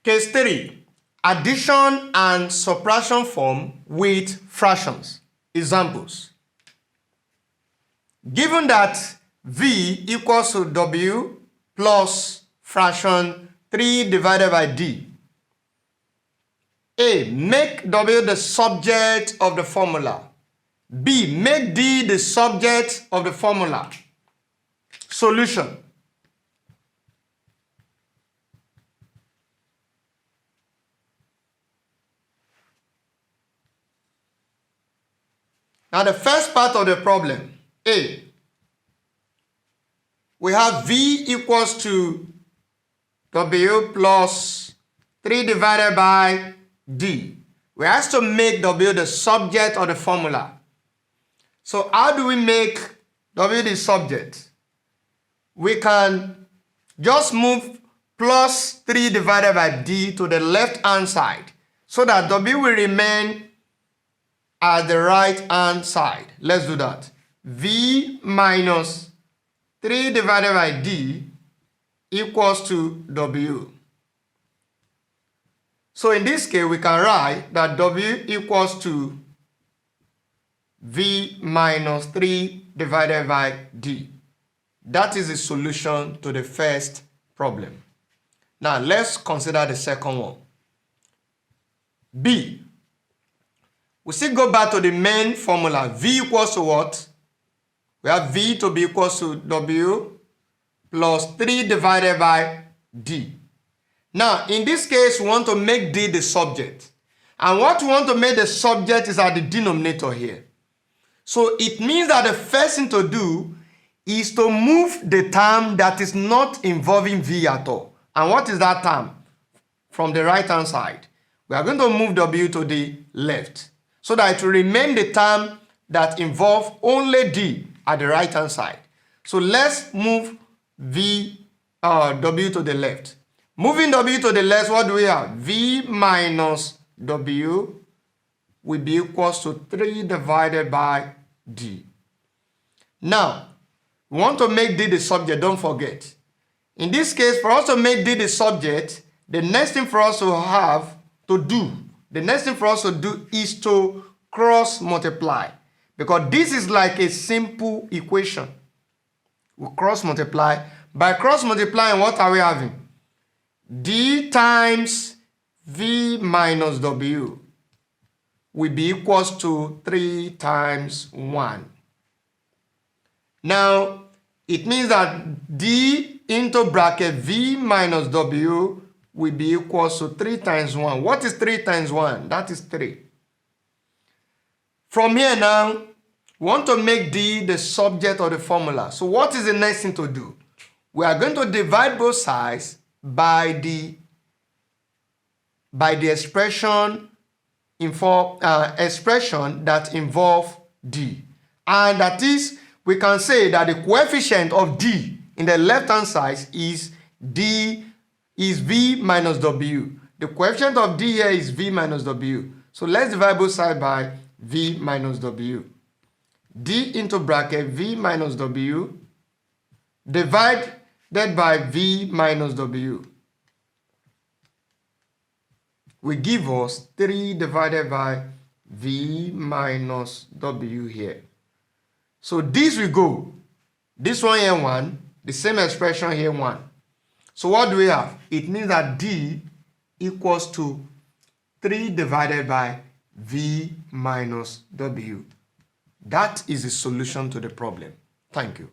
Case 3. Addition and subtraction form with fractions. Examples. Given that V equals to W plus fraction 3 divided by D. A. Make W the subject of the formula. B. Make D the subject of the formula. Solution. Now the first part of the problem, A. We have V equals to W plus 3 divided by D. We have to make W the subject of the formula. So how do we make W the subject? We can just move plus 3 divided by D to the left hand side so that W will remain at the right hand side. Let's do that. V minus 3 divided by D equals to W. So in this case, we can write that W equals to V minus 3 divided by D. That is the solution to the first problem. Now let's consider the second one. B. We still go back to the main formula. V equals to what? We have V to be equals to W plus 3 divided by D. Now, in this case, we want to make D the subject. And what we want to make the subject is at the denominator here. So it means that the first thing to do is to move the term that is not involving V at all. And what is that term? From the right hand side. We are going to move W to the left, so that it will remain the term that involves only D at the right hand side. So let's move W to the left. Moving W to the left, what do we have? V minus W will be equals to 3 divided by D. Now, we want to make D the subject, don't forget. In this case, for us to make D the subject, the next thing for us to do is to cross multiply, because this is like a simple equation. We cross multiply. By cross multiplying, what are we having? D times V minus W will be equals to 3 times 1. Now, it means that D into bracket V minus W will be equals to 3 times 1. What is 3 times 1? That is 3. From here now, we want to make D the subject of the formula. So what is the next thing to do? We are going to divide both sides by the expression that involves D. And that is, we can say that the coefficient of D in the left-hand side is V minus W. The coefficient of D here is V minus W. So let's divide both sides by V minus W. D into bracket V minus W divided by V minus W will give us 3 divided by V minus W here. So this will go. This one here 1. The same expression here 1. So what do we have? It means that D equals to 3 divided by V minus W. That is the solution to the problem. Thank you.